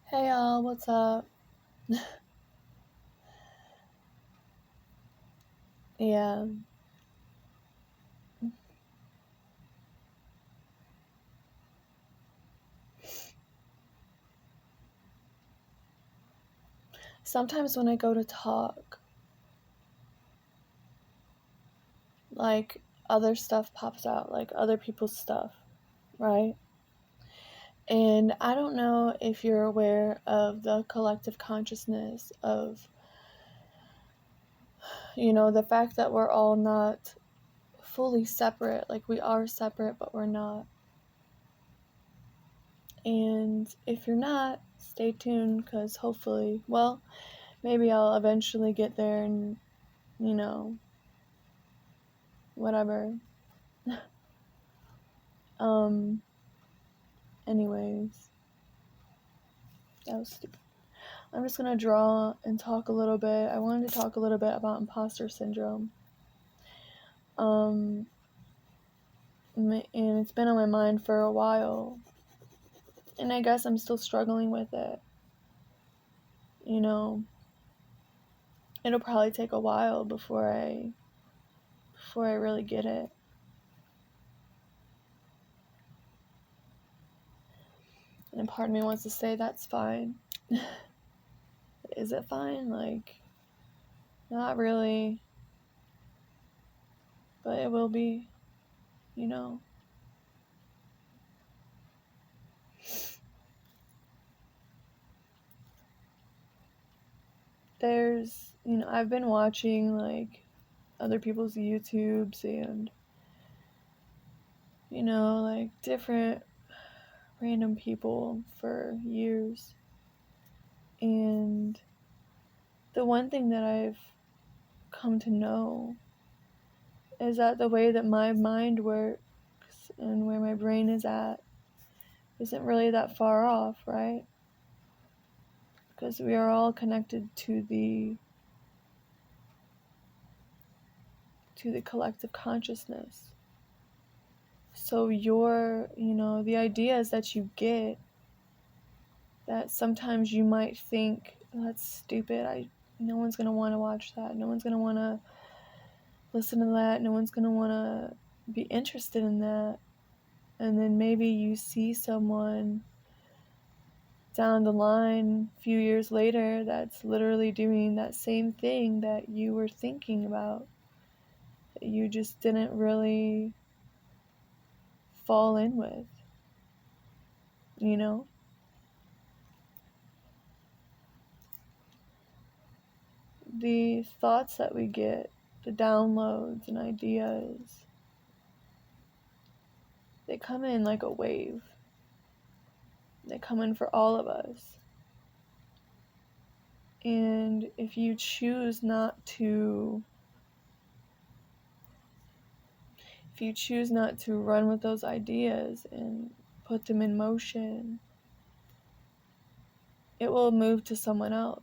Hey y'all, what's up? Yeah, sometimes when I go to talk, like other stuff pops out, like other people's stuff, right? And I don't know if you're aware of the collective consciousness of, the fact that we're all not fully separate, like we are separate, but we're not. And if you're not, stay tuned because hopefully, well, maybe I'll eventually get there and, you know, whatever. Um, Anyways, that was stupid. I'm just gonna draw and talk a little bit. I wanted to talk a little bit about imposter syndrome. Um, and it's been on my mind for a while, and I guess I'm still struggling with it. You know, it'll probably take a while before I really get it. And part of me wants to say that's fine. Is it fine? Like, not really, but it will be. You know. I've been watching like other people's YouTubes and, like different random people for years. And the one thing that I've come to know is that the way that my mind works and where my brain is at isn't really that far off, right? Because we are all connected to the collective consciousness. So the ideas that you get, that sometimes you might think, oh, that's stupid, no one's going to want to watch that, no one's going to want to listen to that, no one's going to want to be interested in that. And then maybe you see someone down the line a few years later that's literally doing that same thing that you were thinking about, that you just didn't really fall in with, you know? The thoughts that we get, the downloads and ideas, they come in like a wave. They come in for all of us. And if you choose not to run with those ideas and put them in motion, it will move to someone else.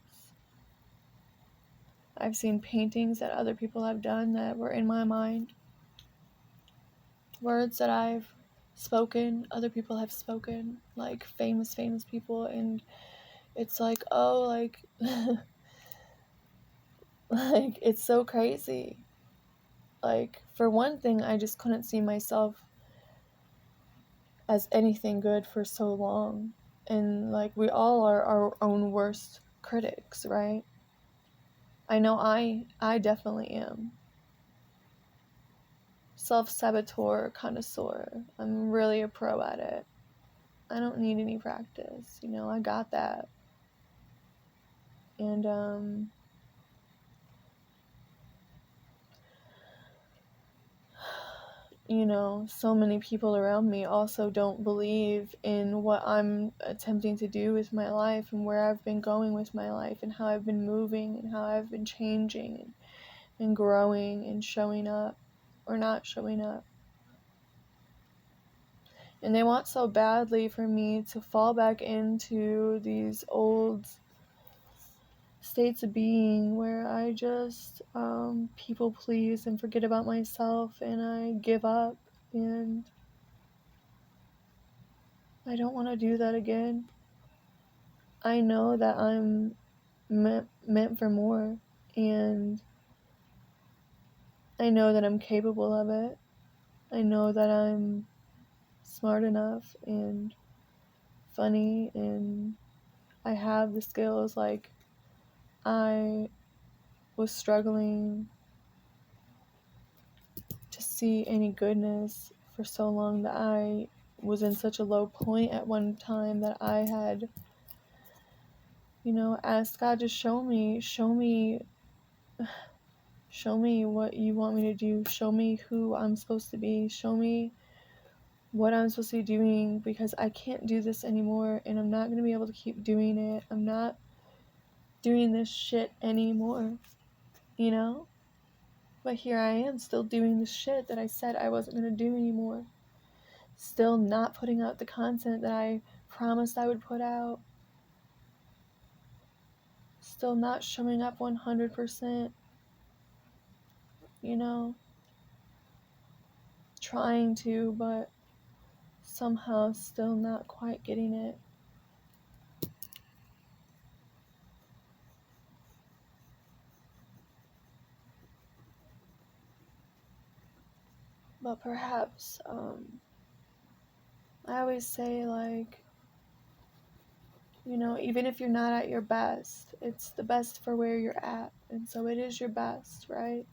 I've seen paintings that other people have done that were in my mind. Words that I've spoken, other people have spoken, like famous people, and it's like, oh, like, like, it's so crazy. Like, for one thing, I just couldn't see myself as anything good for so long. And, like, we all are our own worst critics, right? I know I definitely am. Self-saboteur connoisseur. I'm really a pro at it. I don't need any practice, I got that. And, so many people around me also don't believe in what I'm attempting to do with my life and where I've been going with my life and how I've been moving and how I've been changing and growing and showing up or not showing up. And they want so badly for me to fall back into these old states of being where I just people please and forget about myself and I give up, and I don't want to do that again. I know that I'm meant for more, and I know that I'm capable of it. I know that I'm smart enough and funny, and I have the skills. Like, I was struggling to see any goodness for so long that I was in such a low point at one time that I had, asked God to show me what you want me to do, show me who I'm supposed to be, show me what I'm supposed to be doing, because I can't do this anymore and I'm not going to be able to keep doing it. I'm not doing this shit anymore, you know? But here I am still doing the shit that I said I wasn't going to do anymore. Still not putting out the content that I promised I would put out. Still not showing up 100%, trying to, but somehow still not quite getting it. But perhaps, I always say, like, even if you're not at your best, it's the best for where you're at. And so it is your best, right?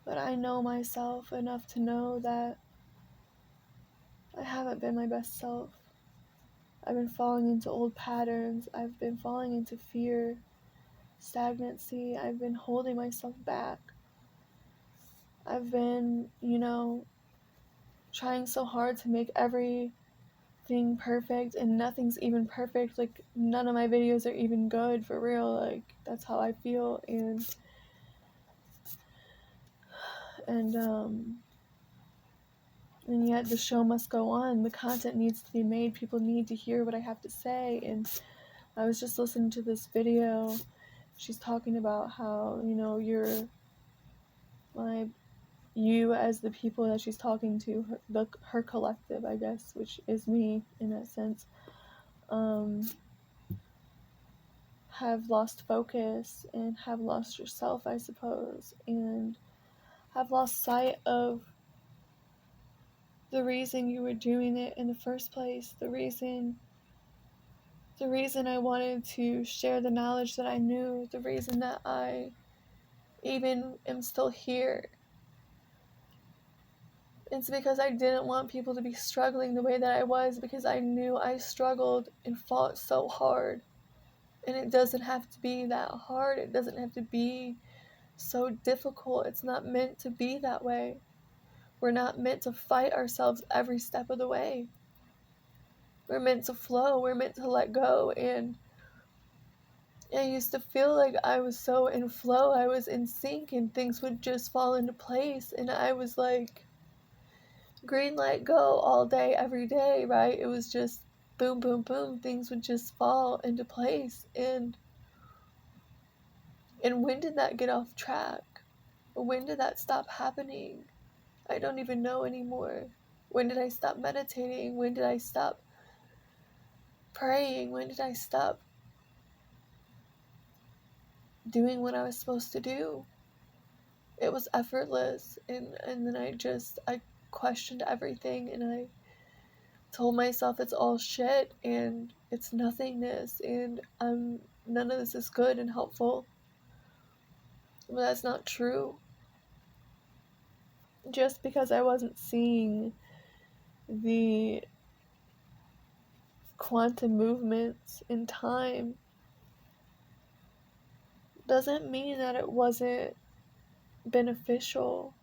But I know myself enough to know that I haven't been my best self. I've been falling into old patterns. I've been falling into fear, stagnancy. I've been holding myself back. I've been, trying so hard to make everything perfect, and nothing's even perfect. Like, none of my videos are even good, for real. Like, that's how I feel. And yet the show must go on. The content needs to be made. People need to hear what I have to say. And I was just listening to this video. She's talking about how, you as the people that she's talking to, her collective, I guess, which is me in that sense, have lost focus and have lost yourself, I suppose, and have lost sight of the reason you were doing it in the first place, the reason I wanted to share the knowledge that I knew, the reason that I even am still here. It's because I didn't want people to be struggling the way that I was, because I knew I struggled and fought so hard. And it doesn't have to be that hard. It doesn't have to be so difficult. It's not meant to be that way. We're not meant to fight ourselves every step of the way. We're meant to flow. We're meant to let go. And I used to feel like I was so in flow. I was in sync and things would just fall into place. And I was like, green light, go all day, every day, right? It was just boom, boom, boom. Things would just fall into place. And when did that get off track? When did that stop happening? I don't even know anymore. When did I stop meditating? When did I stop praying? When did I stop doing what I was supposed to do? It was effortless, and then I questioned everything, and I told myself it's all shit, and it's nothingness, and none of this is good and helpful. But that's not true. Just because I wasn't seeing the quantum movements in time doesn't mean that it wasn't beneficial.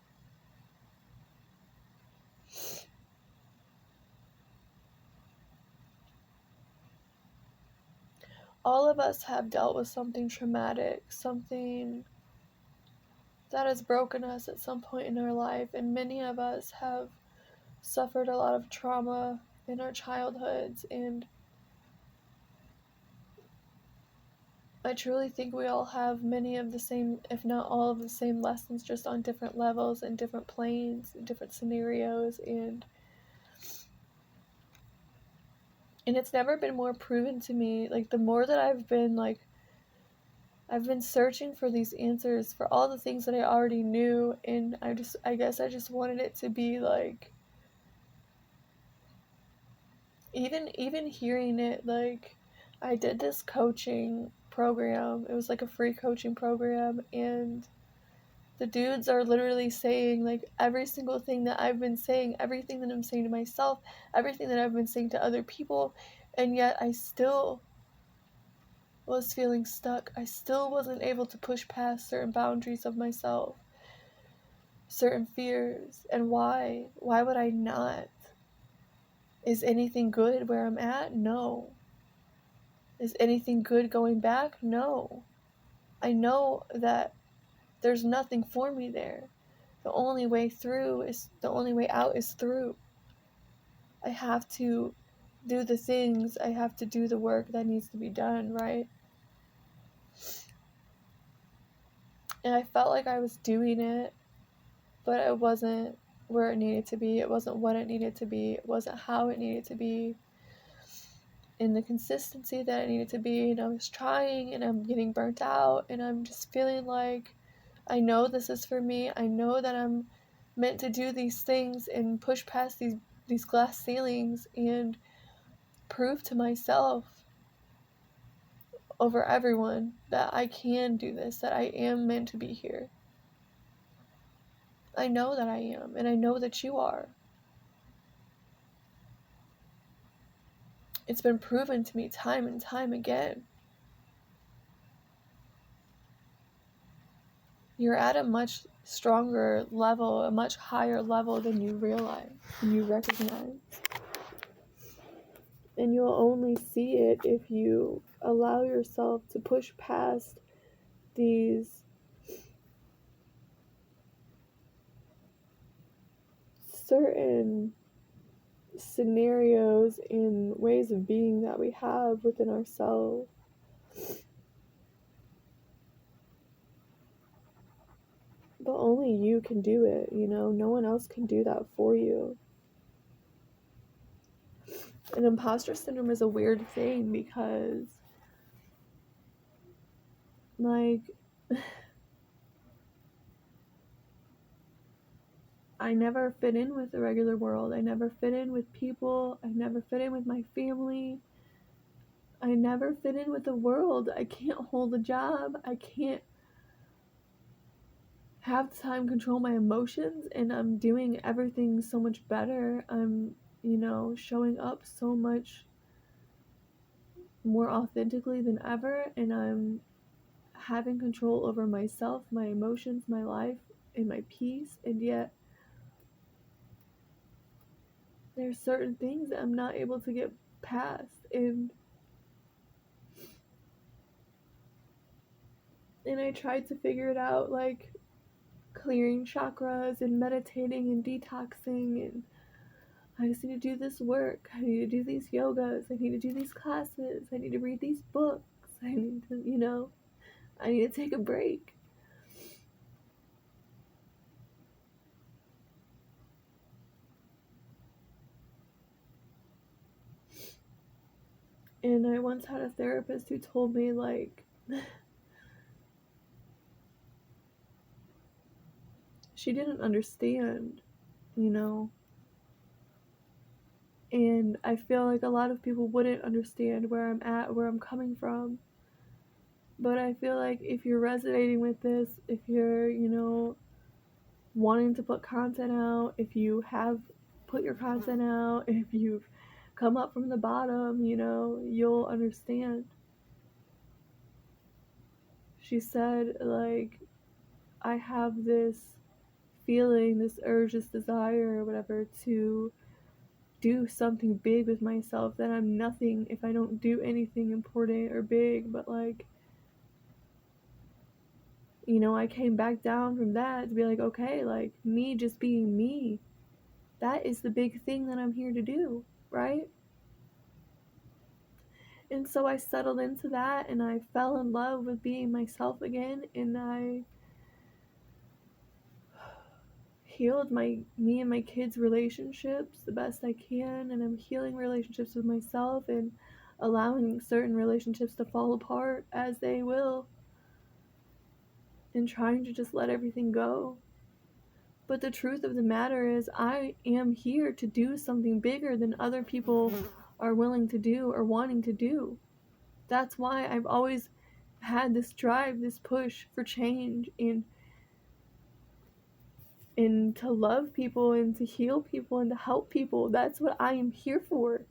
All of us have dealt with something traumatic, something that has broken us at some point in our life, and many of us have suffered a lot of trauma in our childhoods, and I truly think we all have many of the same, if not all of the same lessons, just on different levels and different planes and different scenarios. And And it's never been more proven to me. Like, the more that I've been searching for these answers for all the things that I already knew, and I guess I just wanted it to be like, even hearing it, like, I did this coaching program. It was like a free coaching program, and the dudes are literally saying, like, every single thing that I've been saying, everything that I'm saying to myself, everything that I've been saying to other people, and yet I still was feeling stuck. I still wasn't able to push past certain boundaries of myself, certain fears. And why? Why would I not? Is anything good where I'm at? No. Is anything good going back? No. I know that there's nothing for me there. The only way out is through. I have to do the things, I have to do the work that needs to be done, right? And I felt like I was doing it, but it wasn't where it needed to be. It wasn't what it needed to be. It wasn't how it needed to be. In the consistency that it needed to be. And I was trying, and I'm getting burnt out, and I'm just feeling like I know this is for me. I know that I'm meant to do these things and push past these glass ceilings and prove to myself over everyone that I can do this, that I am meant to be here. I know that I am, and I know that you are. It's been proven to me time and time again. You're at a much stronger level, a much higher level than you realize, than you recognize. And you'll only see it if you allow yourself to push past these certain scenarios and ways of being that we have within ourselves. But only you can do it, no one else can do that for you. And imposter syndrome is a weird thing because, like, I never fit in with the regular world. I never fit in with people. I never fit in with my family. I never fit in with the world. I can't hold a job. I can't have time control my emotions, and I'm doing everything so much better. I'm, showing up so much more authentically than ever, and I'm having control over myself, my emotions, my life, and my peace, and yet there's certain things that I'm not able to get past, and I tried to figure it out, like clearing chakras and meditating and detoxing, and I just need to do this work. I need to do these yogas. I need to do these classes. I need to read these books. I need to, I need to take a break. And I once had a therapist who told me, like, she didn't understand, and I feel like a lot of people wouldn't understand where I'm at, where I'm coming from. But I feel like if you're resonating with this, if you're, wanting to put content out, if you have put your content out, if you've come up from the bottom, you'll understand. She said, like, I have this feeling, this urge, this desire, or whatever, to do something big with myself, that I'm nothing if I don't do anything important or big, but like, I came back down from that to be like, okay, like, me just being me, that is the big thing that I'm here to do, right? And so I settled into that, and I fell in love with being myself again, and healed me and my kids' relationships the best I can, and I'm healing relationships with myself and allowing certain relationships to fall apart as they will, and trying to just let everything go. But the truth of the matter is, I am here to do something bigger than other people are willing to do or wanting to do. That's why I've always had this drive, this push for change, and to love people and to heal people and to help people. That's what I am here for.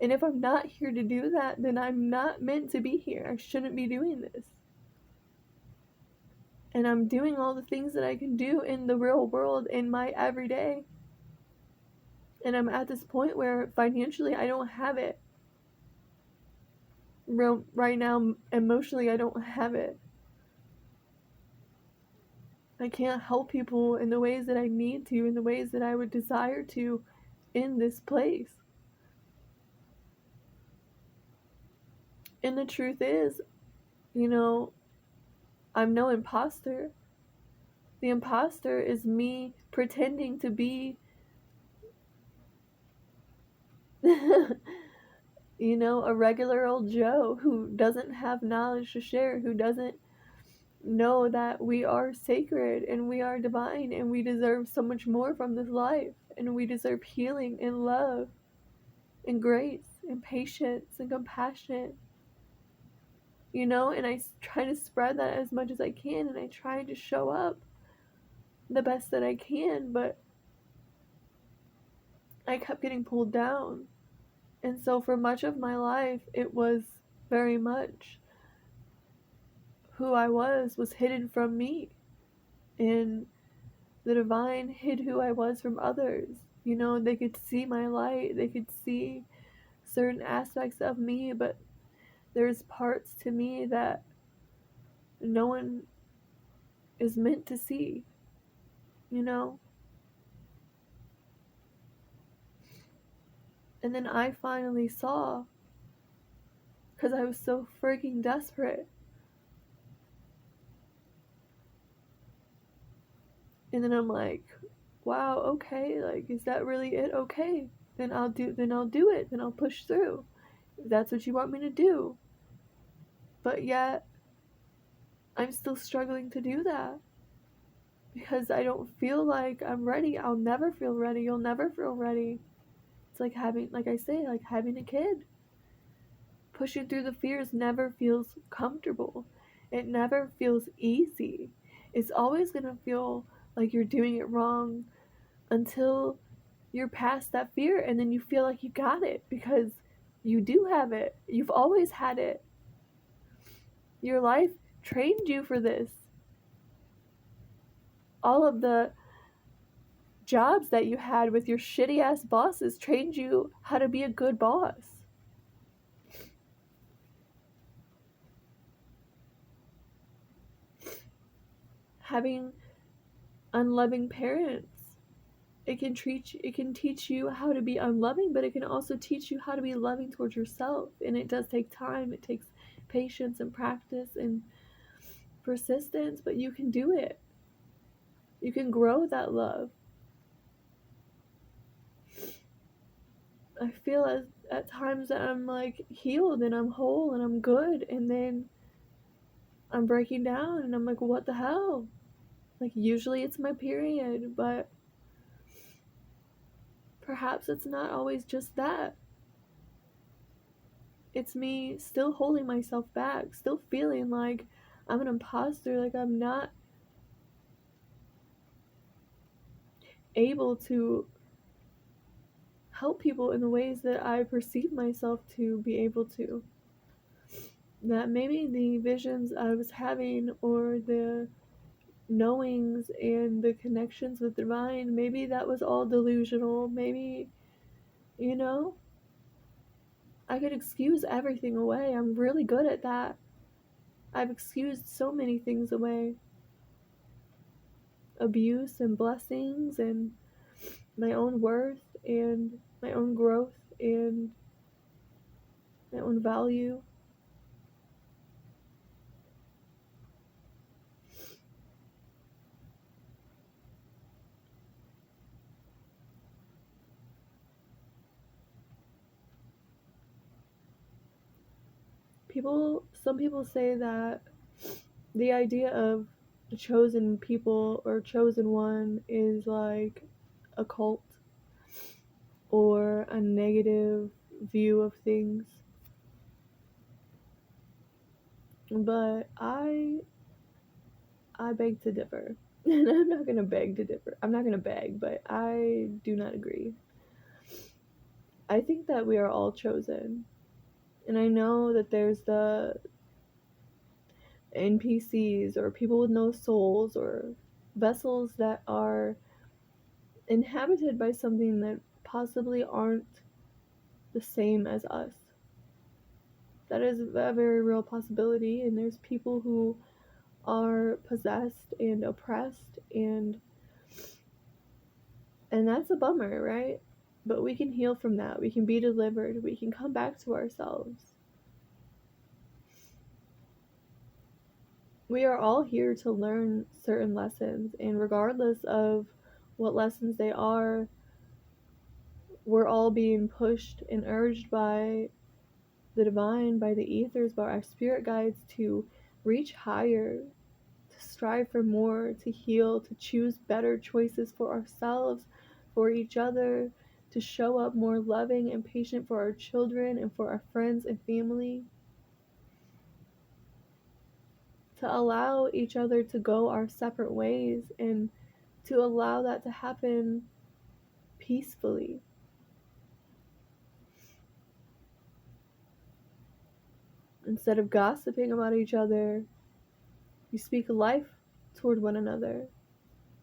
And if I'm not here to do that, then I'm not meant to be here. I shouldn't be doing this. And I'm doing all the things that I can do in the real world in my everyday. And I'm at this point where financially I don't have it. Right now, emotionally, I don't have it. I can't help people in the ways that I need to, in the ways that I would desire to in this place. And the truth is, I'm no imposter. The imposter is me pretending to be, a regular old Joe who doesn't have knowledge to share, who doesn't know that we are sacred and we are divine and we deserve so much more from this life, and we deserve healing and love and grace and patience and compassion. And I try to spread that as much as I can, and I try to show up the best that I can, but I kept getting pulled down. And so for much of my life, it was very much who I was hidden from me. And the divine hid who I was from others. They could see my light, they could see certain aspects of me, but there's parts to me that no one is meant to see, you know? And then I finally saw, because I was so freaking desperate. And then I'm like, wow, okay, like, is that really it? Okay, then I'll do it, then I'll push through, if that's what you want me to do. But yet, I'm still struggling to do that, because I don't feel like I'm ready. I'll never feel ready. You'll never feel ready. It's like having a kid. Pushing through the fears never feels comfortable. It never feels easy. It's always gonna feel like you're doing it wrong until you're past that fear, and then you feel like you got it because you do have it. You've always had it. Your life trained you for this. All of the jobs that you had with your shitty ass bosses trained you how to be a good boss. Having unloving parents, it can teach you how to be unloving, but it can also teach you how to be loving towards yourself. And it does take time. It takes patience and practice and persistence, but you can do it. You can grow that love. I feel at times that I'm like healed and I'm whole and I'm good, and then I'm breaking down and I'm like, what the hell? Like, usually it's my period, but perhaps it's not always just that. It's me still holding myself back, still feeling like I'm an imposter, like I'm not able to help people in the ways that I perceive myself to be able to. That maybe the visions I was having, or the knowings and the connections with divine, maybe that was all delusional. Maybe, I could excuse everything away. I'm really good at that. I've excused so many things away. Abuse and blessings and my own worth and my own growth and my own value. some people say that the idea of the chosen people or chosen one is like a cult or a negative view of things. But I beg to differ. And I'm not gonna beg to differ. I'm not gonna beg, but I do not agree. I think that we are all chosen. And I know that there's the NPCs or people with no souls or vessels that are inhabited by something that possibly aren't the same as us. That is a very real possibility, and there's people who are possessed and oppressed, and that's a bummer, right? But we can heal from that. We can be delivered. We can come back to ourselves. We are all here to learn certain lessons, and regardless of what lessons they are, we're all being pushed and urged by the divine, by the ethers, by our spirit guides to reach higher, to strive for more, to heal, to choose better choices for ourselves, for each other, to show up more loving and patient for our children and for our friends and family, to allow each other to go our separate ways and to allow that to happen peacefully. Instead of gossiping about each other, you speak life toward one another,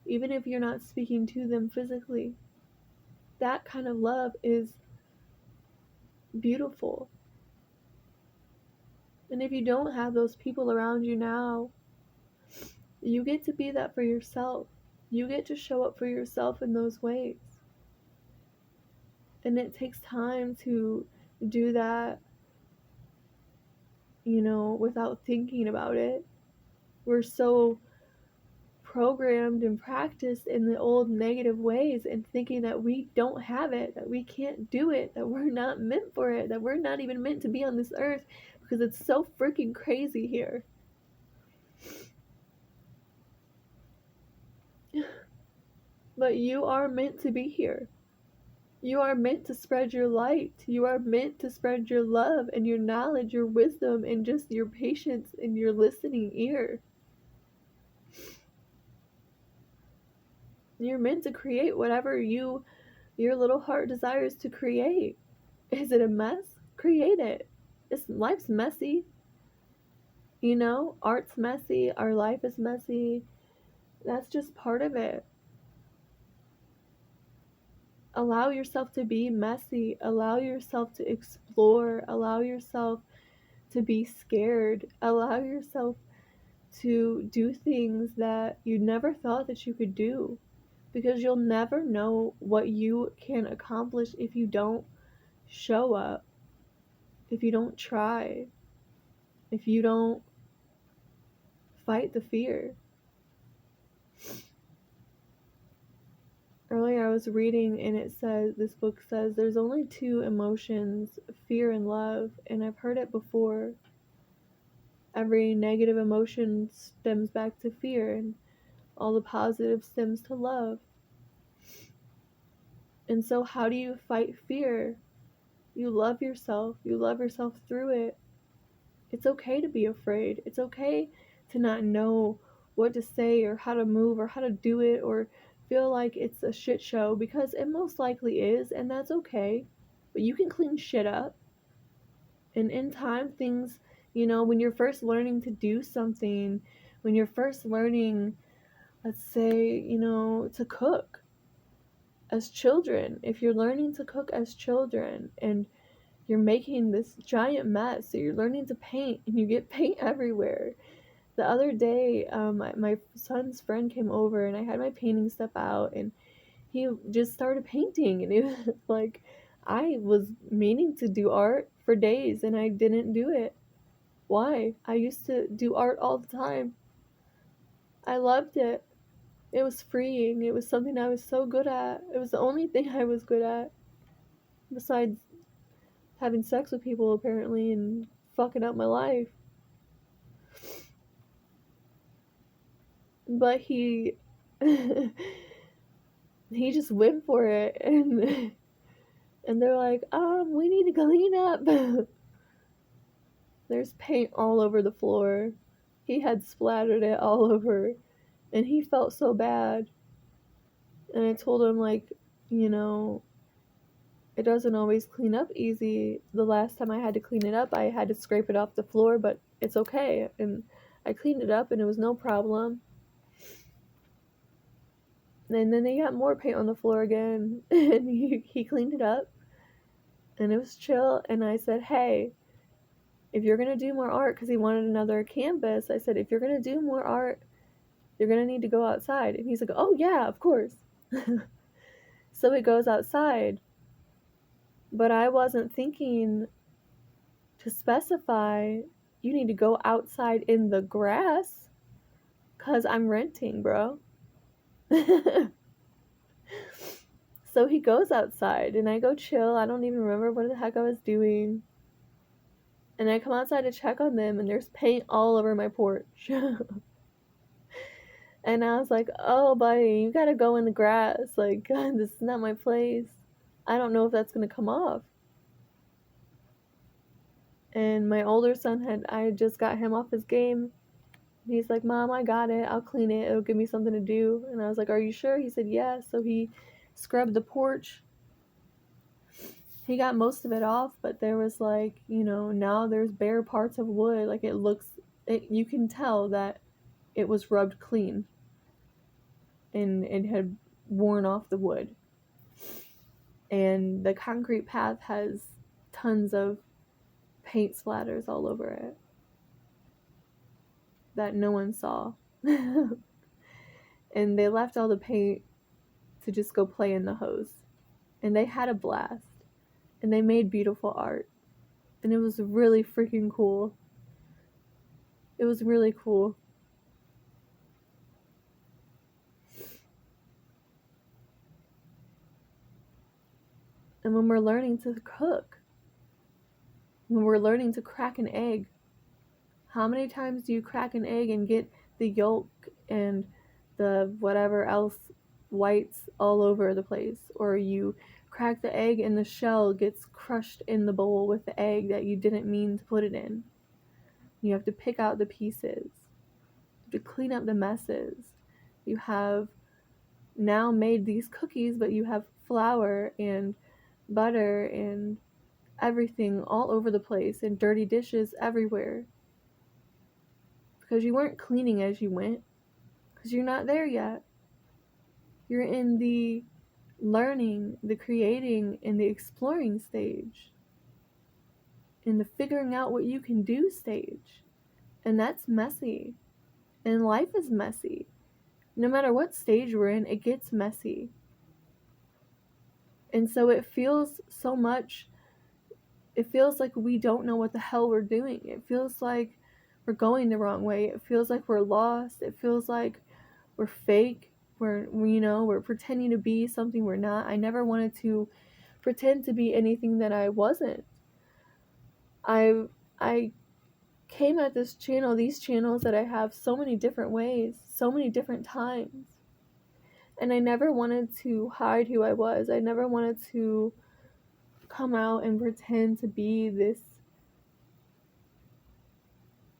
even if you're not speaking to them physically. That kind of love is beautiful. And if you don't have those people around you now, you get to be that for yourself. You get to show up for yourself in those ways. And it takes time to do that, without thinking about it. We're so programmed and practiced in the old negative ways and thinking that we don't have it, that we can't do it, that we're not meant for it, that we're not even meant to be on this earth because it's so freaking crazy here. But you are meant to be here. You are meant to spread your light. You are meant to spread your love and your knowledge, your wisdom, and just your patience and your listening ear. You're meant to create whatever your little heart desires to create. Is it a mess? Create it. Life's messy. Art's messy. Our life is messy. That's just part of it. Allow yourself to be messy. Allow yourself to explore. Allow yourself to be scared. Allow yourself to do things that you never thought that you could do, because you'll never know what you can accomplish if you don't show up, if you don't try, if you don't fight the fear. Earlier I was reading and this book says there's only two emotions, fear and love, and I've heard it before. Every negative emotion stems back to fear, and all the positive stems to love. And so how do you fight fear? You love yourself. You love yourself through it. It's okay to be afraid. It's okay to not know what to say or how to move or how to do it or feel like it's a shit show, because it most likely is, and that's okay. But you can clean shit up. And in time, things, when you're first learning to do something, when you're first learning, let's say, to cook as children, if you're learning to cook as children and you're making this giant mess, so you're learning to paint and you get paint everywhere. The other day, my son's friend came over and I had my painting stuff out and he just started painting, and it was like I was meaning to do art for days and I didn't do it. Why? I used to do art all the time. I loved it. It was freeing. It was something I was so good at. It was the only thing I was good at, besides having sex with people apparently and fucking up my life. But he he just went for it, and they're like, we need to clean up. There's paint all over the floor. He had splattered it all over, and he felt so bad. And I told him, like, you know, it doesn't always clean up easy. The last time I had to clean it up, I had to scrape it off the floor, but it's okay. And I cleaned it up, and it was no problem. And then they got more paint on the floor again, and he cleaned it up, and it was chill. And I said, hey, if you're going to do more art, because he wanted another canvas, I said, if you're going to do more art, you're going to need to go outside. And he's like, oh yeah, of course. So he goes outside, but I wasn't thinking to specify you need to go outside in the grass, because I'm renting, bro. So he goes outside, and I go chill. I don't even remember what the heck I was doing. And I come outside to check on them, and there's paint all over my porch. And I was like, oh, buddy, you gotta go in the grass. Like, God, this is not my place. I don't know if that's gonna come off. And my older son I just got him off his game. He's like, Mom, I got it. I'll clean it. It'll give me something to do. And I was like, are you sure? He said, yeah. So he scrubbed the porch. He got most of it off, but there was like, now there's bare parts of wood. Like you can tell that it was rubbed clean and it had worn off the wood. And the concrete path has tons of paint splatters all over it that no one saw. And they left all the paint to just go play in the hose. And they had a blast. And they made beautiful art. And it was really freaking cool. It was really cool. And when we're learning to cook, when we're learning to crack an egg, how many times do you crack an egg and get the yolk and the whatever else whites all over the place? Or you crack the egg and the shell gets crushed in the bowl with the egg that you didn't mean to put it in. You have to pick out the pieces. You have to clean up the messes. You have now made these cookies, but you have flour and butter and everything all over the place and dirty dishes everywhere. Because you weren't cleaning as you went. Because you're not there yet. You're in the learning, the creating, and the exploring stage. In the figuring out what you can do stage. And that's messy. And life is messy. No matter what stage we're in, it gets messy. And so it feels like we don't know what the hell we're doing. It feels like we're going the wrong way. It feels like we're lost. It feels like we're fake. We're pretending to be something we're not. I never wanted to pretend to be anything that I wasn't. I came at these channels that I have so many different ways, so many different times. And I never wanted to hide who I was. I never wanted to come out and pretend to be this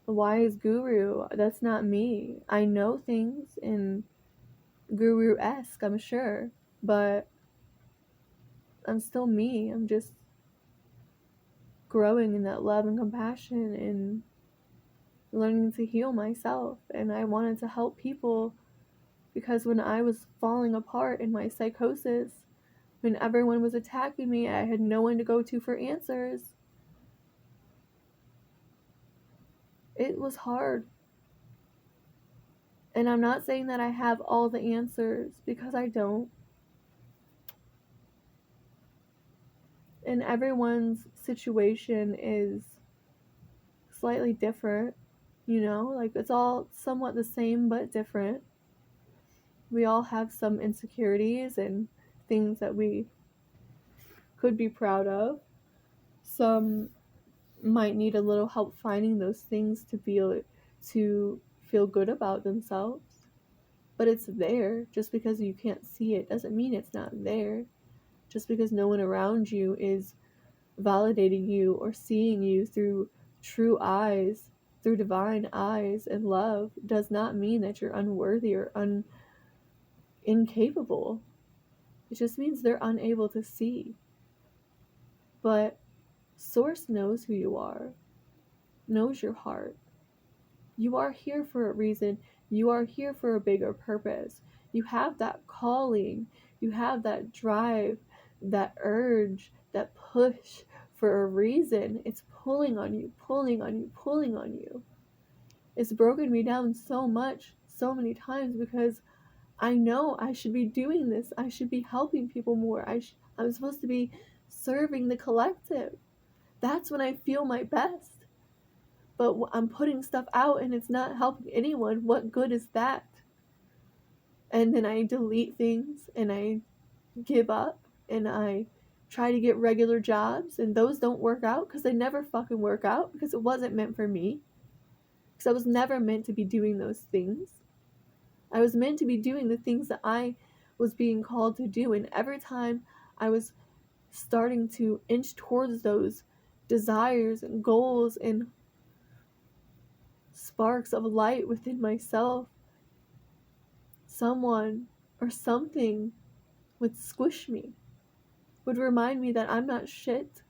wise guru. That's not me. I know things and guru-esque, I'm sure, but I'm still me. I'm just growing in that love and compassion and learning to heal myself. And I wanted to help people because when I was falling apart in my psychosis, when everyone was attacking me, I had no one to go to for answers. It was hard. And I'm not saying that I have all the answers, because I don't. And everyone's situation is slightly different, like it's all somewhat the same but different. We all have some insecurities and things that we could be proud of, some might need a little help finding those things to feel good about themselves. But it's there. Just because you can't see it doesn't mean it's not there. Just because no one around you is validating you or seeing you through true eyes, through divine eyes and love, does not mean that you're unworthy or incapable. It just means they're unable to see. But Source knows who you are, knows your heart. You are here for a reason. You are here for a bigger purpose. You have that calling. You have that drive, that urge, that push for a reason. It's pulling on you, pulling on you, pulling on you. It's broken me down so much, so many times, because I know I should be doing this. I should be helping people more. I'm supposed to be serving the collective. That's when I feel my best. But I'm putting stuff out and it's not helping anyone. What good is that? And then I delete things and I give up and I try to get regular jobs, and those don't work out because they never fucking work out, because it wasn't meant for me. Because I was never meant to be doing those things. I was meant to be doing the things that I was being called to do. And every time I was starting to inch towards those desires and goals and sparks of light within myself, someone or something would squish me, would remind me that I'm not shit,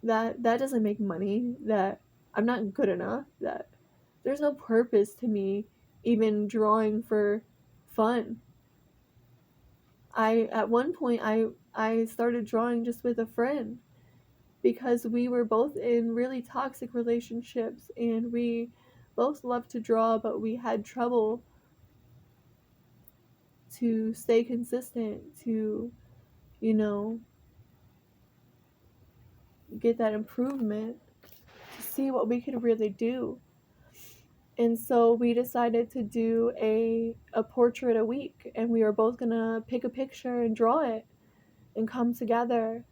that doesn't make money, that I'm not good enough, that there's no purpose to me even drawing for fun. At one point I started drawing just with a friend, because we were both in really toxic relationships and we both loved to draw, but we had trouble to stay consistent, to, get that improvement, to see what we could really do. And so we decided to do a portrait a week, and we were both gonna pick a picture and draw it and come together.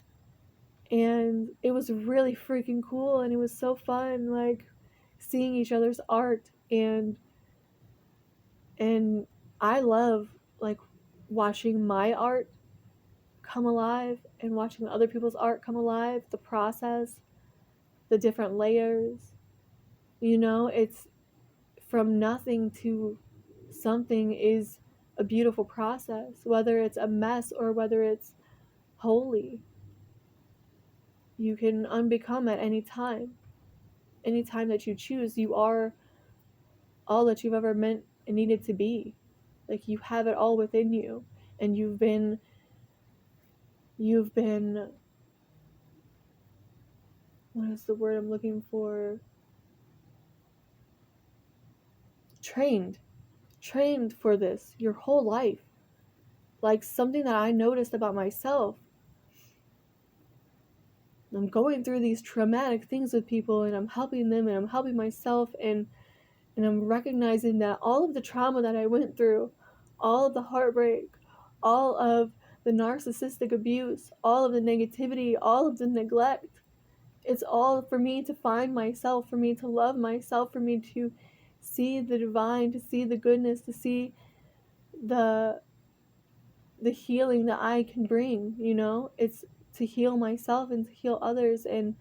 And it was really freaking cool, and it was so fun, like, seeing each other's art. And I love, like, watching my art come alive and watching other people's art come alive, the process, the different layers. It's from nothing to something is a beautiful process, whether it's a mess or whether it's holy. You can unbecome at any time that you choose. You are all that you've ever meant and needed to be. Like, you have it all within you, and you've been what is the word I'm looking for? Trained for this your whole life. Like, something that I noticed about myself. I'm going through these traumatic things with people, and I'm helping them and I'm helping myself, and I'm recognizing that all of the trauma that I went through, all of the heartbreak, all of the narcissistic abuse, all of the negativity, all of the neglect, it's all for me to find myself, for me to love myself, for me to see the divine, to see the goodness, to see the healing that I can bring. It's to heal myself and to heal others, and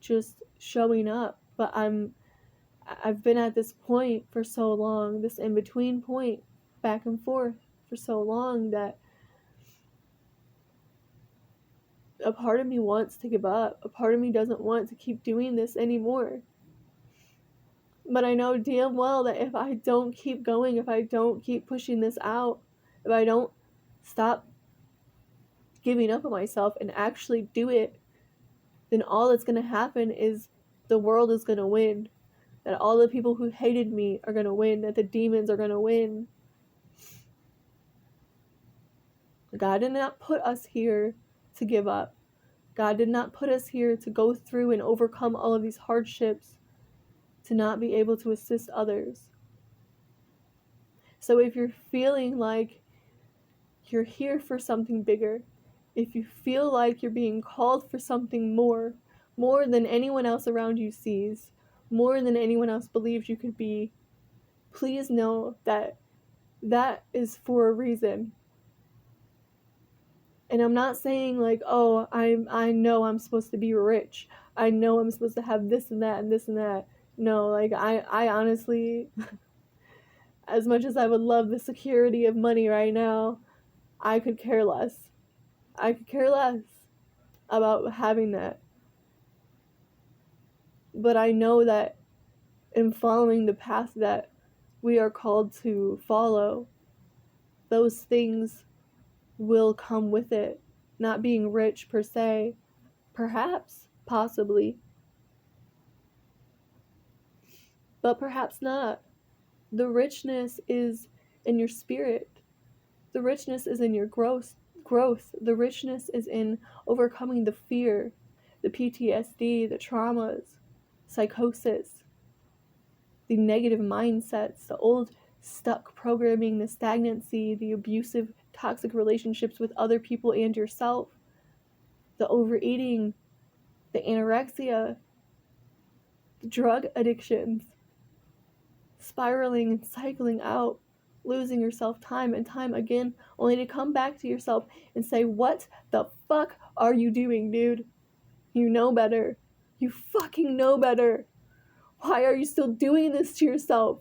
just showing up. But I've been at this point for so long, this in-between point, back and forth for so long, that a part of me wants to give up. A part of me doesn't want to keep doing this anymore. But I know damn well that if I don't keep going, if I don't keep pushing this out, if I don't stop giving up on myself and actually do it, then all that's going to happen is the world is going to win. That all the people who hated me are going to win. That the demons are going to win. God did not put us here to give up. God did not put us here to go through and overcome all of these hardships, to not be able to assist others. So if you're feeling like you're here for something bigger, if you feel like you're being called for something more, more than anyone else around you sees, more than anyone else believes you could be, please know that that is for a reason. And I'm not saying like, oh, I know I'm supposed to be rich. I know I'm supposed to have this and that and this and that. No, like I honestly, as much as I would love the security of money right now, I could care less. I could care less about having that. But I know that in following the path that we are called to follow, those things will come with it. Not being rich per se, perhaps, possibly, but perhaps not. The richness is in your spirit. The richness is in your growth. The richness is in overcoming the fear, the PTSD, the traumas, psychosis, the negative mindsets, the old stuck programming, the stagnancy, the abusive, toxic relationships with other people and yourself, the overeating, the anorexia, the drug addictions, spiraling and cycling out, losing yourself time and time again, only to come back to yourself and say, what the fuck are you doing, dude? You know better. You fucking know better. Why are you still doing this to yourself?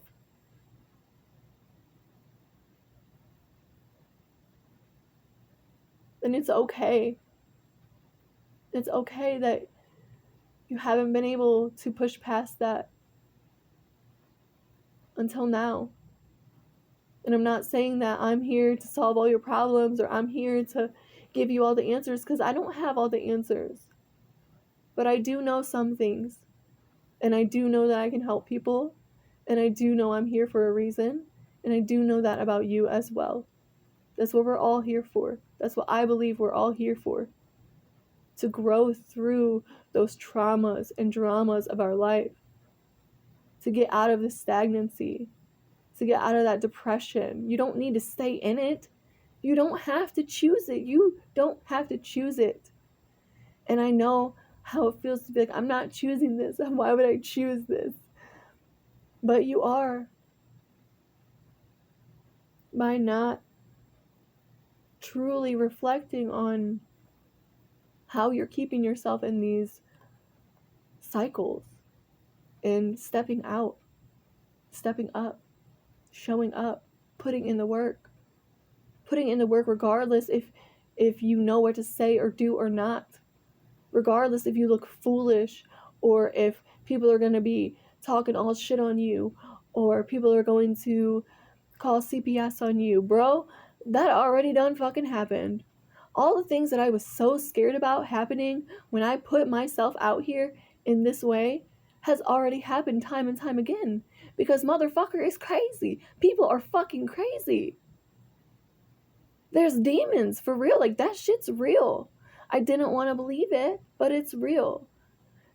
And it's okay. It's okay that you haven't been able to push past that until now. And I'm not saying that I'm here to solve all your problems or I'm here to give you all the answers, because I don't have all the answers. But I do know some things. And I do know that I can help people. And I do know I'm here for a reason. And I do know that about you as well. That's what we're all here for. That's what I believe we're all here for. To grow through those traumas and dramas of our life. To get out of the stagnancy. To get out of that depression. You don't need to stay in it. You don't have to choose it. You don't have to choose it. And I know how it feels to be like, I'm not choosing this. Why would I choose this? But you are. By not truly reflecting on how you're keeping yourself in these cycles and stepping out, stepping up, showing up, putting in the work regardless if you know what to say or do or not, regardless if you look foolish or if people are going to be talking all shit on you or people are going to call CPS on you. Bro, that already done fucking happened. All the things that I was so scared about happening when I put myself out here in this way has already happened time and time again. Because motherfucker is crazy. People are fucking crazy. There's demons, for real. Like, that shit's real. I didn't want to believe it, but it's real.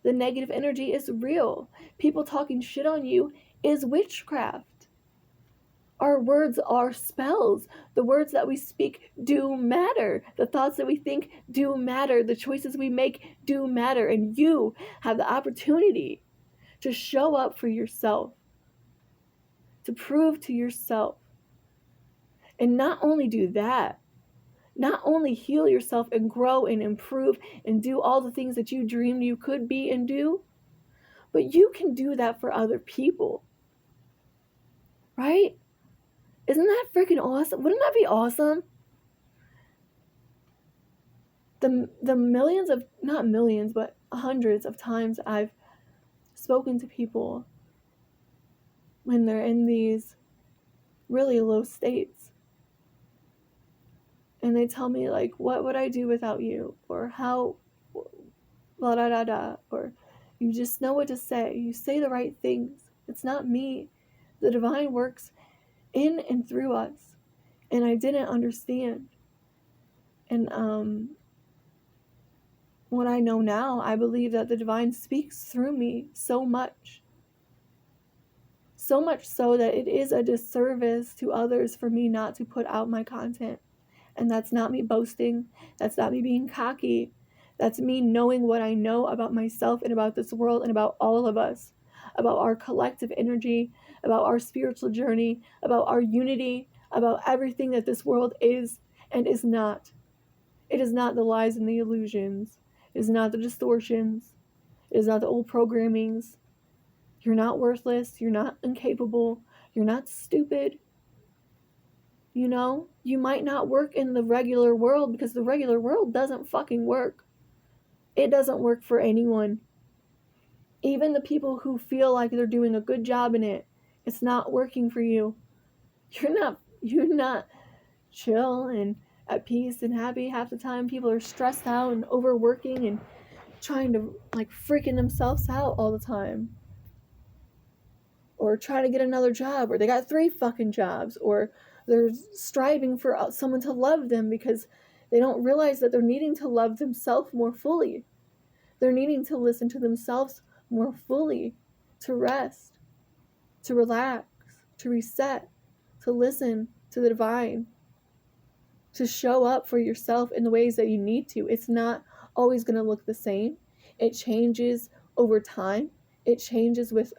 The negative energy is real. People talking shit on you is witchcraft. Our words are spells. The words that we speak do matter. The thoughts that we think do matter. The choices we make do matter. And you have the opportunity to show up for yourself, to prove to yourself. And not only do that, not only heal yourself and grow and improve and do all the things that you dreamed you could be and do, but you can do that for other people. Right? Isn't that freaking awesome? Wouldn't that be awesome? The millions of, not millions, but hundreds of times I've spoken to people when they're in these really low states. And they tell me, like, what would I do without you? Or how, blah, da, da, da. Or you just know what to say. You say the right things. It's not me. The divine works in and through us. And I didn't understand. And what I know now, I believe that the divine speaks through me so much. So much so that it is a disservice to others for me not to put out my content. And that's not me boasting. That's not me being cocky. That's me knowing what I know about myself and about this world and about all of us, about our collective energy, about our spiritual journey, about our unity, about everything that this world is and is not. It is not the lies and the illusions. It is not the distortions. It is not the old programmings. You're not worthless. You're not incapable. You're not stupid. You know, you might not work in the regular world because the regular world doesn't fucking work. It doesn't work for anyone. Even the people who feel like they're doing a good job in it, it's not working for you. You're not chill and at peace and happy half the time. People are stressed out and overworking and trying to like freaking themselves out all the time. Or trying to get another job, or they got 3 fucking jobs, or they're striving for someone to love them because they don't realize that they're needing to love themselves more fully. They're needing to listen to themselves more fully, to rest, to relax, to reset, to listen to the divine, to show up for yourself in the ways that you need to. It's not always going to look the same. It changes over time. It changes with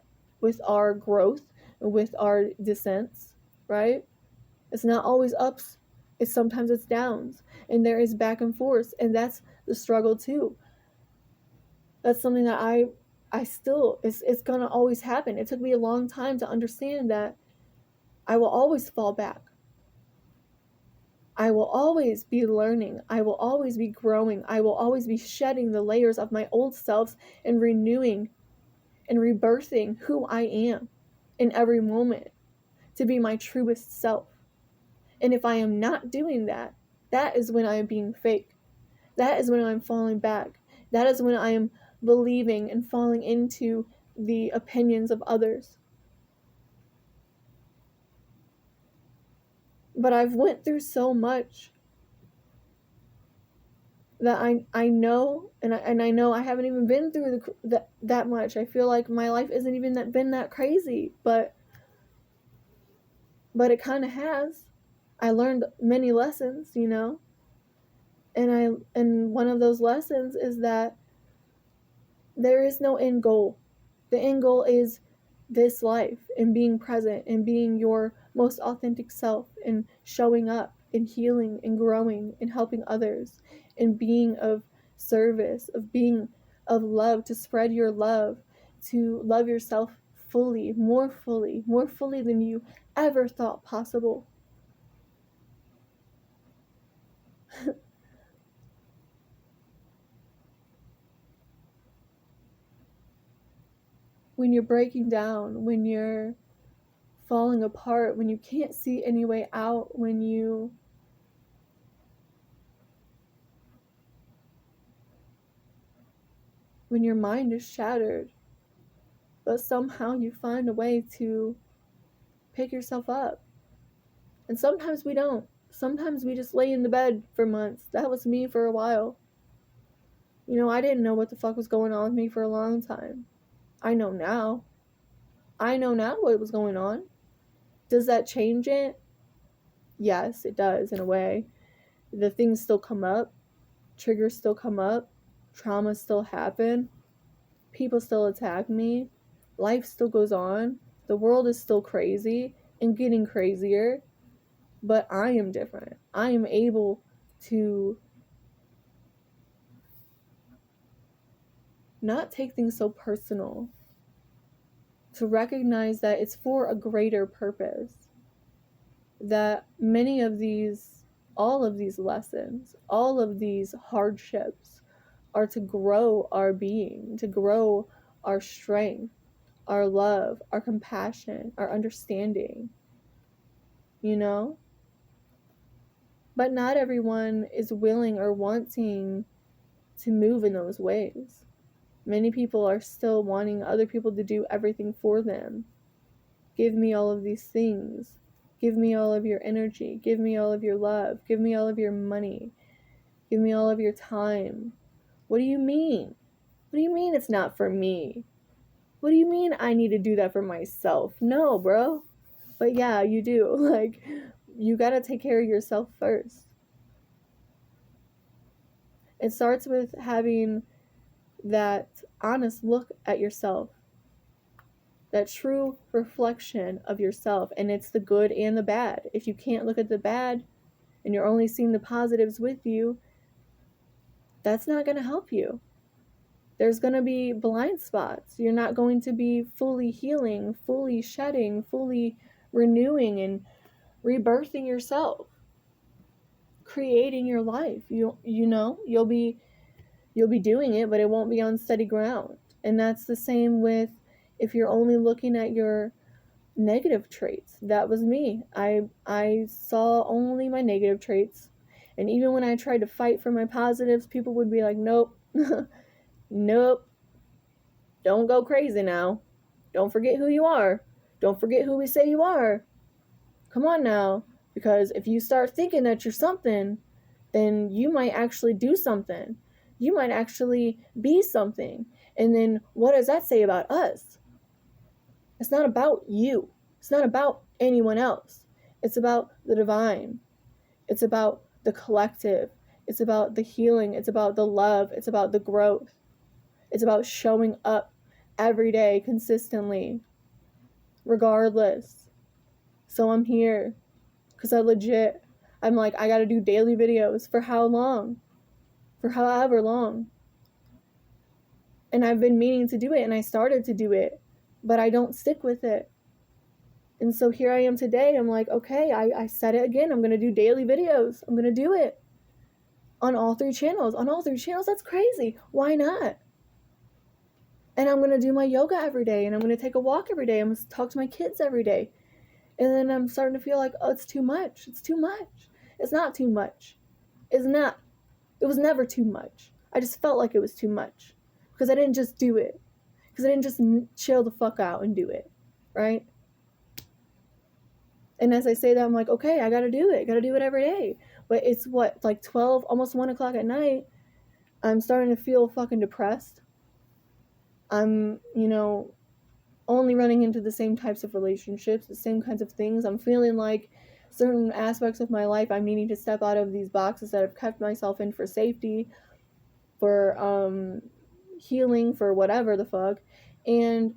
our growth and with our descents, right? It's not always ups. Sometimes it's downs, and there is back and forth, and that's the struggle too. That's something that I still, it's gonna always happen. It took me a long time to understand that I will always fall back. I will always be learning. I will always be growing. I will always be shedding the layers of my old selves and renewing and rebirthing who I am in every moment to be my truest self. And if I am not doing that, that is when I am being fake. That is when I'm falling back. That is when I am believing and falling into the opinions of others. But I've went through so much that I know, and I know I haven't even been through that much. I feel like my life isn't even been that crazy, but it kind of has. I learned many lessons, you know, and one of those lessons is that there is no end goal. The end goal is this life and being present and being your most authentic self and showing up and healing and growing and helping others and being of service, of being of love, to spread your love, to love yourself fully, more fully than you ever thought possible. When you're breaking down, when you're falling apart, when you can't see any way out, when your mind is shattered, but somehow you find a way to pick yourself up. And sometimes we don't. Sometimes we just lay in the bed for months. That was me for a while. You know, I didn't know what the fuck was going on with me for a long time. I know now. I know now what was going on. Does that change it? Yes, it does in a way. The things still come up. Triggers still come up. Traumas still happen. People still attack me. Life still goes on. The world is still crazy and getting crazier. But I am different. I am able to not take things so personal. To recognize that it's for a greater purpose. That many of these, all of these lessons, all of these hardships are to grow our being, to grow our strength, our love, our compassion, our understanding. You know? But not everyone is willing or wanting to move in those ways. Many people are still wanting other people to do everything for them. Give me all of these things. Give me all of your energy. Give me all of your love. Give me all of your money. Give me all of your time. What do you mean? What do you mean it's not for me? What do you mean I need to do that for myself? No, bro. But yeah, you do. You gotta take care of yourself first. It starts with having that honest look at yourself, that true reflection of yourself, and it's the good and the bad. If you can't look at the bad and you're only seeing the positives with you, that's not going to help you. There's going to be blind spots. You're not going to be fully healing, fully shedding, fully renewing and rebirthing yourself, creating your life. You'll be doing it, but it won't be on steady ground. And that's the same with if you're only looking at your negative traits. That was me. I saw only my negative traits. And even when I tried to fight for my positives, people would be like, nope, nope, don't go crazy now. Don't forget who you are. Don't forget who we say you are. Come on now. Because if you start thinking that you're something, then you might actually do something. You might actually be something. And then what does that say about us? It's not about you. It's not about anyone else. It's about the divine. It's about the collective. It's about the healing. It's about the love. It's about the growth. It's about showing up every day consistently, regardless. So I'm here because I'm like, I got to do daily videos. For how long? For however long. And I've been meaning to do it, and I started to do it, but I don't stick with it. And so here I am today. I'm like, okay, I said it again. I'm going to do daily videos. I'm going to do it on all 3 channels. On all 3 channels, that's crazy. Why not? And I'm going to do my yoga every day, and I'm going to take a walk every day. I'm going to talk to my kids every day. And then I'm starting to feel like, oh, it's too much. It's too much. It's not too much. It's not. It was never too much. I just felt like it was too much because I didn't just do it. Because I didn't just chill the fuck out and do it, right? And as I say that, I'm like, okay, I gotta do it. I gotta do it every day. But it's like 12, almost 1 o'clock at night. I'm starting to feel fucking depressed. I'm, only running into the same types of relationships, the same kinds of things. I'm feeling like certain aspects of my life, I'm needing to step out of these boxes that I've kept myself in for safety, for healing, for whatever the fuck. And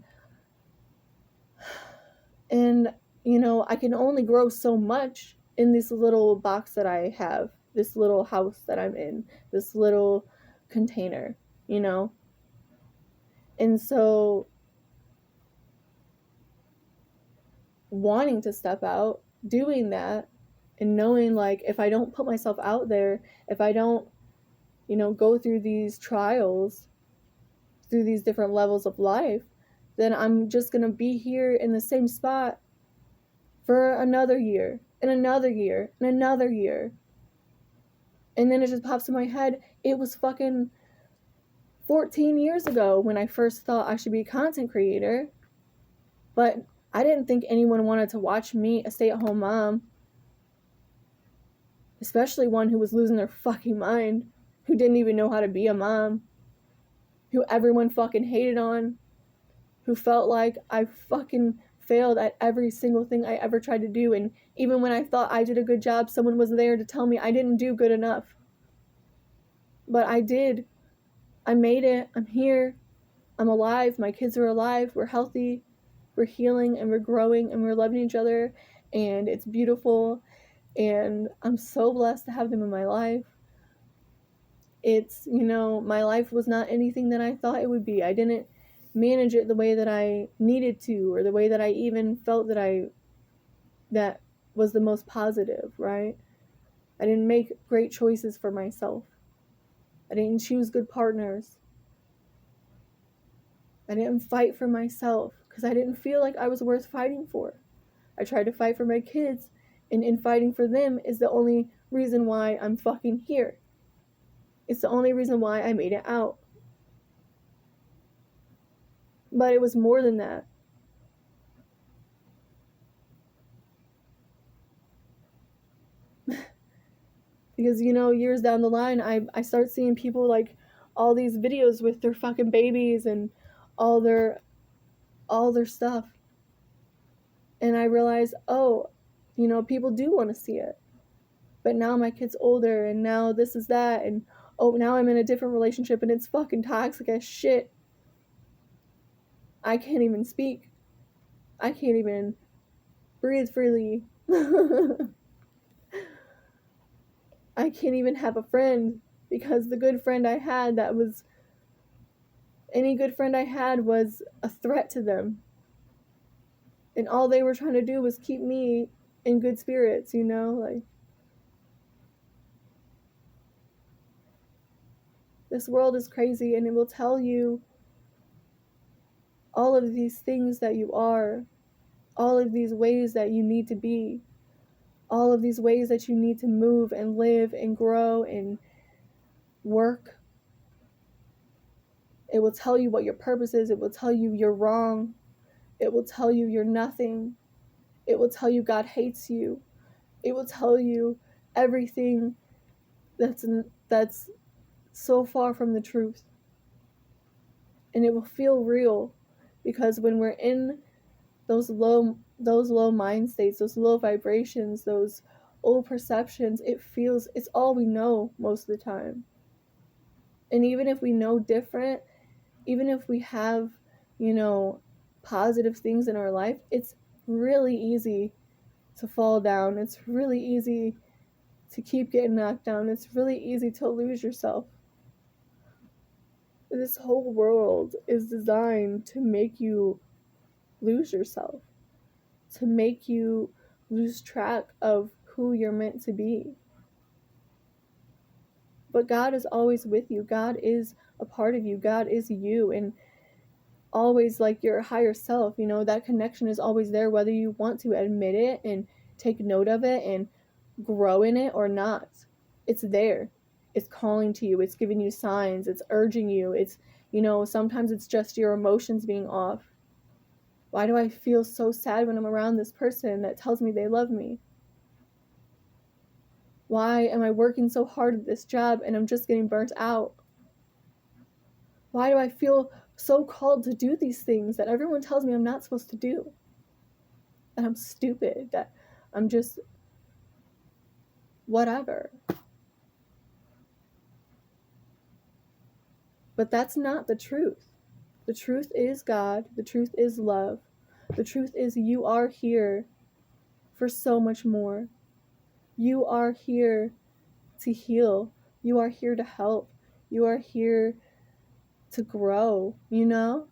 I can only grow so much in this little box that I have, this little house that I'm in, this little container, And so wanting to step out, doing that, and knowing like if I don't put myself out there, if I don't, go through these trials, through these different levels of life, then I'm just going to be here in the same spot for another year, and another year, and another year. And then it just pops in my head, it was fucking 14 years ago when I first thought I should be a content creator. But I didn't think anyone wanted to watch me, a stay-at-home mom, especially one who was losing their fucking mind, who didn't even know how to be a mom, who everyone fucking hated on, who felt like I fucking failed at every single thing I ever tried to do. And even when I thought I did a good job, someone was there to tell me I didn't do good enough. But I did. I made it. I'm here. I'm alive. My kids are alive. We're healthy. We're healing and we're growing and we're loving each other. And it's beautiful. And I'm so blessed to have them in my life. It's, my life was not anything that I thought it would be. I didn't manage it the way that I needed to, or the way that I even felt that was the most positive, right? I didn't make great choices for myself. I didn't choose good partners. I didn't fight for myself because I didn't feel like I was worth fighting for. I tried to fight for my kids, and in fighting for them is the only reason why I'm fucking here. It's the only reason why I made it out. But it was more than that. Because, years down the line, I start seeing people like all these videos with their fucking babies and all their stuff. And I realize, people do want to see it. But now my kid's older, and now this is that, and Oh, now I'm in a different relationship and it's fucking toxic as shit. I can't even speak. I can't even breathe freely. I can't even have a friend because the good friend I had any good friend I had was a threat to them. And all they were trying to do was keep me in good spirits, you know? Like, this world is crazy and it will tell you all of these things that you are, all of these ways that you need to be, all of these ways that you need to move and live and grow and work. It will tell you what your purpose is. It will tell you you're wrong. It will tell you you're nothing. It will tell you God hates you. It will tell you everything that's so far from the truth. And it will feel real, because when we're in those low mind states, those low vibrations, those old perceptions, it's all we know most of the time. And even if we know different, even if we have, positive things in our life, it's really easy to fall down. It's really easy to keep getting knocked down. It's really easy to lose yourself. This whole world is designed to make you lose yourself, to make you lose track of who you're meant to be. But God is always with you. God is a part of you. God is you, and always like your higher self. That connection is always there, whether you want to admit it and take note of it and grow in it or not. It's there. It's calling to you. It's giving you signs. It's urging you. It's, sometimes it's just your emotions being off. Why do I feel so sad when I'm around this person that tells me they love me? Why am I working so hard at this job and I'm just getting burnt out? Why do I feel so called to do these things that everyone tells me I'm not supposed to do? That I'm stupid, that I'm just whatever. But that's not the truth. The truth is God. The truth is love. The truth is you are here for so much more. You are here to heal. You are here to help. You are here to grow, And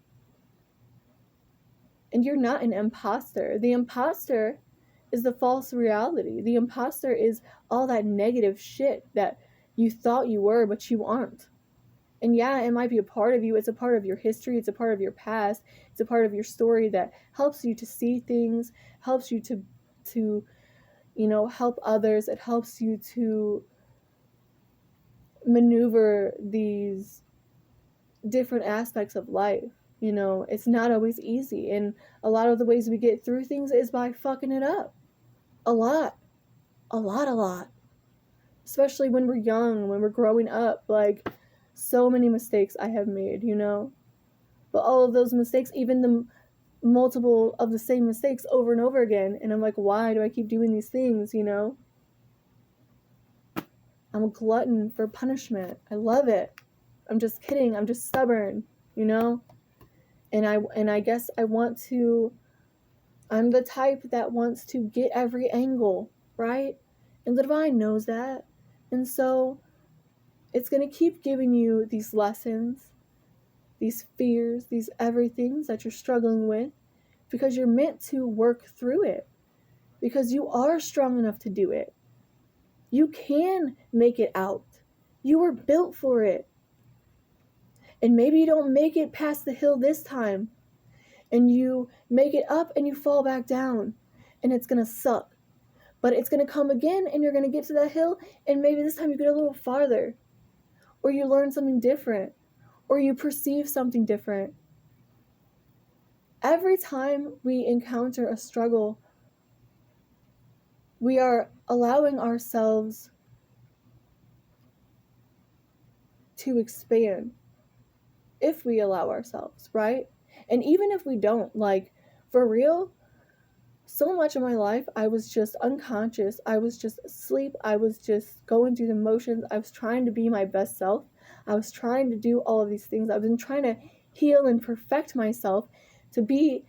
you're not an imposter. The imposter is the false reality. The imposter is all that negative shit that you thought you were, but you aren't. And yeah, it might be a part of you. It's a part of your history. It's a part of your past. It's a part of your story that helps you to see things, helps you to help others. It helps you to maneuver these different aspects of life. It's not always easy. And a lot of the ways we get through things is by fucking it up. A lot. Especially when we're young, when we're growing up. Like, so many mistakes I have made, But all of those mistakes, even the multiple of the same mistakes over and over again. And I'm like, why do I keep doing these things, I'm a glutton for punishment. I love it. I'm just kidding. I'm just stubborn, And I guess I'm the type that wants to get every angle, right? And the divine knows that. And so it's going to keep giving you these lessons, these fears, these everythings that you're struggling with, because you're meant to work through it, because you are strong enough to do it. You can make it out. You were built for it. And maybe you don't make it past the hill this time, and you make it up and you fall back down, and it's going to suck. But it's going to come again, and you're going to get to that hill, and maybe this time you get a little farther, or you learn something different, or you perceive something different. Every time we encounter a struggle, we are allowing ourselves to expand, if we allow ourselves, right? And even if we don't, like, for real, so much of my life, I was just unconscious. I was just asleep. I was just going through the motions. I was trying to be my best self. I was trying to do all of these things. I've been trying to heal and perfect myself to be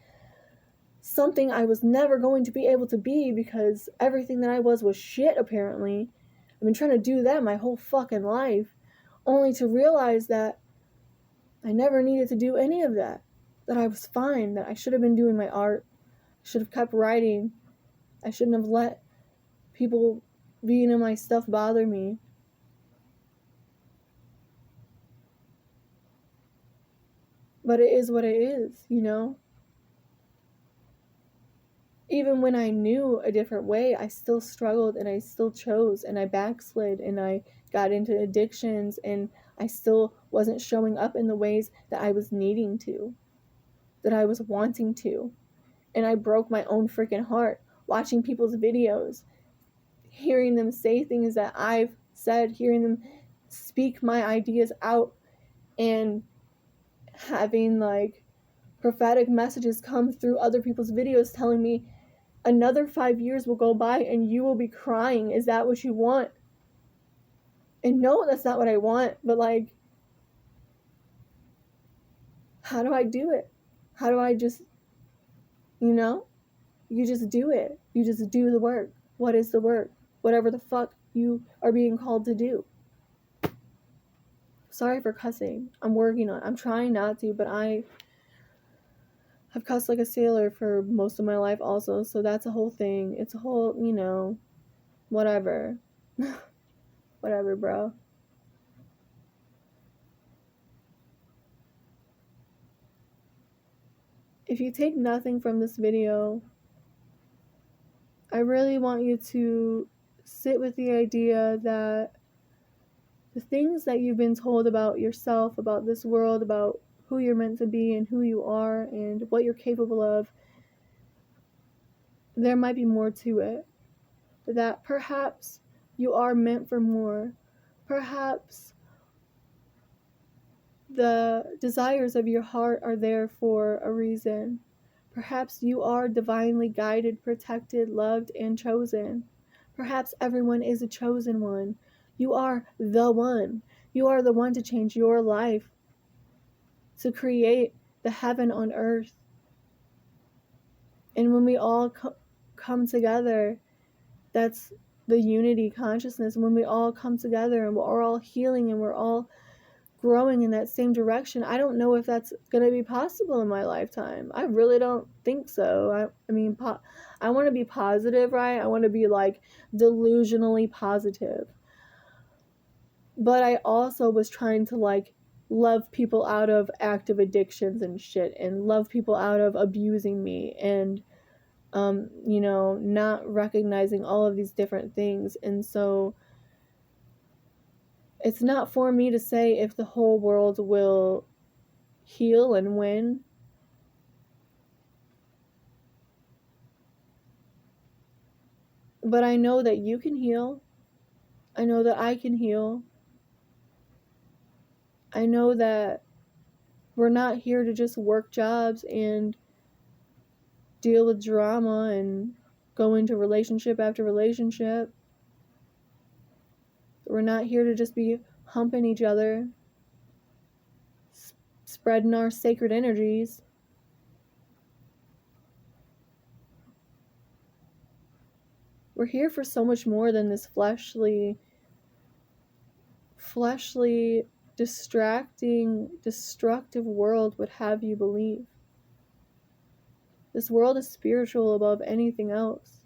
something I was never going to be able to be, because everything that I was shit, apparently. I've been trying to do that my whole fucking life, only to realize that I never needed to do any of that. That I was fine, that I should have been doing my art. I should have kept writing. I shouldn't have let people being in my stuff bother me. But it is what it is, you know? Even when I knew a different way, I still struggled and I still chose and I backslid and I got into addictions and I still wasn't showing up in the ways that I was needing to, that I was wanting to. And I broke my own freaking heart watching people's videos, hearing them say things that I've said, hearing them speak my ideas out, and having like prophetic messages come through other people's videos telling me another 5 years will go by and you will be crying. Is that what you want? And no, that's not what I want. But like, how do I do it? How do I just, you know? You just do it. You just do the work. What is the work? Whatever the fuck you are being called to do. Sorry for cussing. I'm working on it. I'm trying not to, but I've cussed like a sailor for most of my life also, so that's a whole thing. It's a whole, you know, whatever. Whatever, bro. If you take nothing from this video, I really want you to sit with the idea that the things that you've been told about yourself, about this world, about who you're meant to be and who you are and what you're capable of, there might be more to it. That perhaps you are meant for more. Perhaps the desires of your heart are there for a reason. Perhaps you are divinely guided, protected, loved, and chosen. Perhaps everyone is a chosen one. You are the one. You are the one to change your life, to create the heaven on earth. And when we all come together, that's the unity consciousness. When we all come together and we're all healing and we're all growing in that same direction, I don't know if that's going to be possible in my lifetime. I really don't think so. I mean, I want to be positive, right? I want to be like delusionally positive. But I also was trying to like love people out of active addictions and shit, and love people out of abusing me, and you know, not recognizing all of these different things. And so it's not for me to say if the whole world will heal and win. But I know that you can heal. I know that I can heal. I know that we're not here to just work jobs and deal with drama and go into relationship after relationship. We're not here to just be humping each other, spreading our sacred energies. We're here for so much more than this fleshly, distracting, destructive world would have you believe. This world is spiritual above anything else.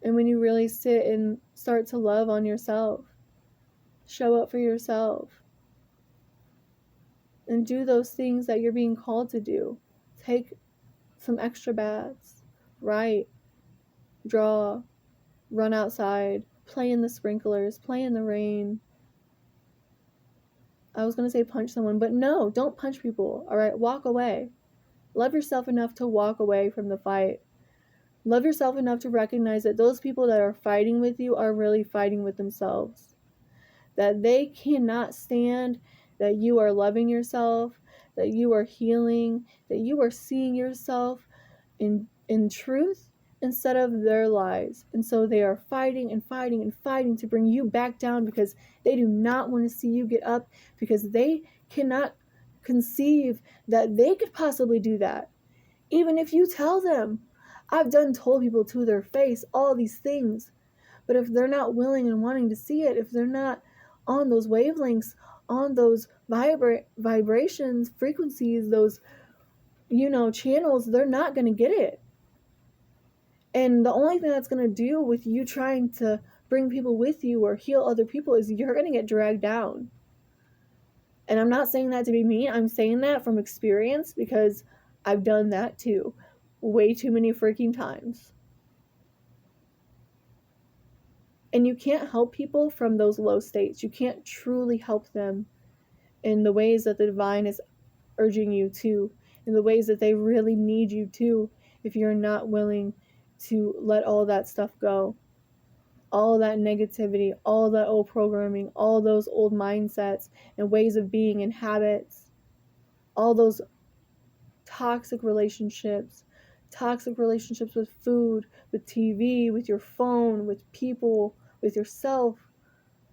And when you really sit and start to love on yourself, show up for yourself, and do those things that you're being called to do, take some extra baths, write, draw, run outside, play in the sprinklers, play in the rain. I was going to say punch someone, but no, don't punch people, all right? Walk away. Love yourself enough to walk away from the fight. Love yourself enough to recognize that those people that are fighting with you are really fighting with themselves. That they cannot stand that you are loving yourself, that you are healing, that you are seeing yourself in truth instead of their lies. And so they are fighting and fighting and fighting to bring you back down because they do not want to see you get up, because they cannot conceive that they could possibly do that. Even if you tell them, I've told people to their face all these things, but if they're not willing and wanting to see it, if they're not on those wavelengths, on those vibrations, frequencies, those, channels, they're not going to get it. And the only thing that's going to do with you trying to bring people with you or heal other people is you're going to get dragged down. And I'm not saying that to be mean. I'm saying that from experience because I've done that too. Way too many freaking times. And you can't help people from those low states. You can't truly help them in the ways that the divine is urging you to, in the ways that they really need you to, if you're not willing to let all that stuff go. All that negativity, all that old programming, all those old mindsets and ways of being and habits, all those toxic relationships with food, with TV, with your phone, with people, with yourself,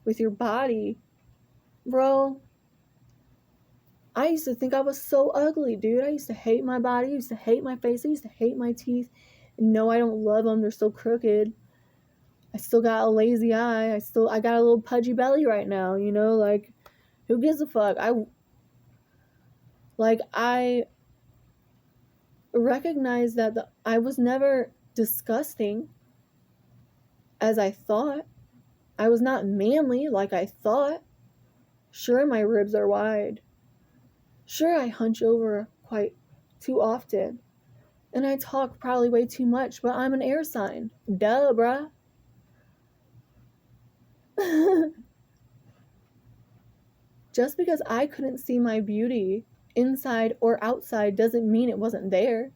with your body. Bro, I used to think I was so ugly, dude. I used to hate my body. I used to hate my face. I used to hate my teeth. And no, I don't love them. They're still crooked. I still got a lazy eye. I got a little pudgy belly right now, like, who gives a fuck? I recognize that I was never disgusting as I thought. I was not manly like I thought. Sure, my ribs are wide. Sure, I hunch over quite too often. And I talk probably way too much, but I'm an air sign. Duh, bruh. Just because I couldn't see my beauty inside or outside doesn't mean it wasn't there.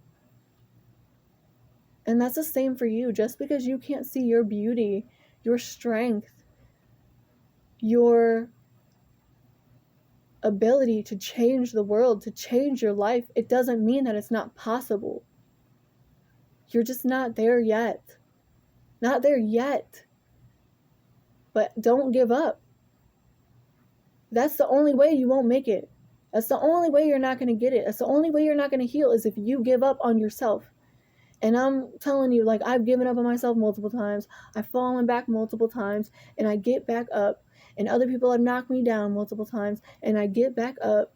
And that's the same for you. Just because you can't see your beauty, your strength, your ability to change the world, to change your life, it doesn't mean that it's not possible. You're just not there yet. Not there yet. But don't give up. That's the only way you won't make it. That's the only way you're not going to get it. That's the only way you're not going to heal, is if you give up on yourself. And I'm telling you, like, I've given up on myself multiple times. I've fallen back multiple times, and I get back up. And other people have knocked me down multiple times, and I get back up.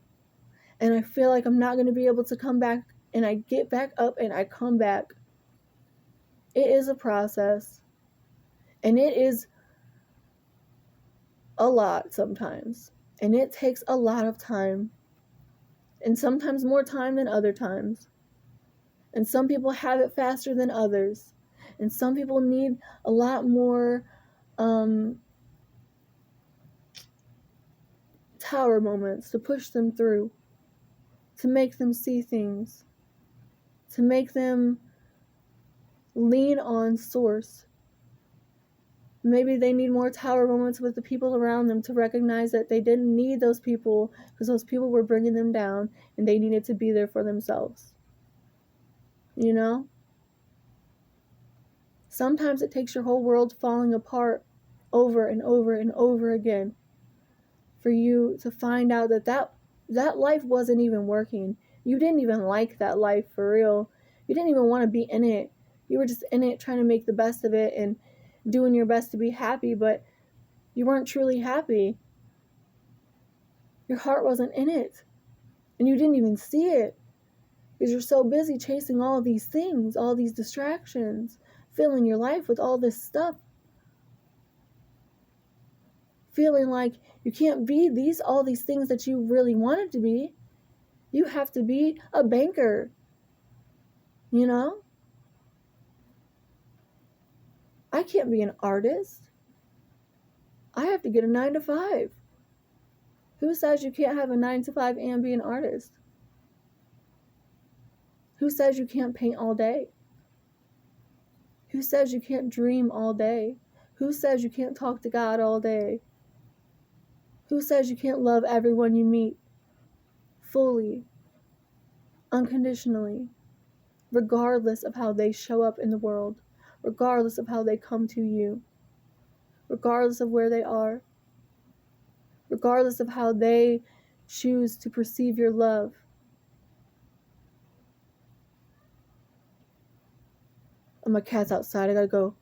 And I feel like I'm not going to be able to come back, and I get back up and I come back. It is a process. And it is a lot sometimes. And it takes a lot of time. And sometimes more time than other times. And some people have it faster than others. And some people need a lot more tower moments to push them through, to make them see things, to make them lean on source. Maybe they need more tower moments with the people around them to recognize that they didn't need those people because those people were bringing them down, and they needed to be there for themselves. Sometimes it takes your whole world falling apart over and over and over again for you to find out that life wasn't even working. You didn't even like that life for real. You didn't even want to be in it. You were just in it trying to make the best of it and doing your best to be happy, but you weren't truly happy. Your heart wasn't in it. And you didn't even see it because you're so busy chasing all these things, all these distractions, filling your life with all this stuff. Feeling like you can't be all these things that you really wanted to be. You have to be a banker. I can't be an artist. I have to get a 9-to-5. Who says you can't have a 9-to-5 and be an artist? Who says you can't paint all day? Who says you can't dream all day? Who says you can't talk to God all day? Who says you can't love everyone you meet fully unconditionally, regardless of how they show up in the world, regardless of how they come to you, regardless of where they are, regardless of how they choose to perceive your love. Oh, my cat's outside. I gotta go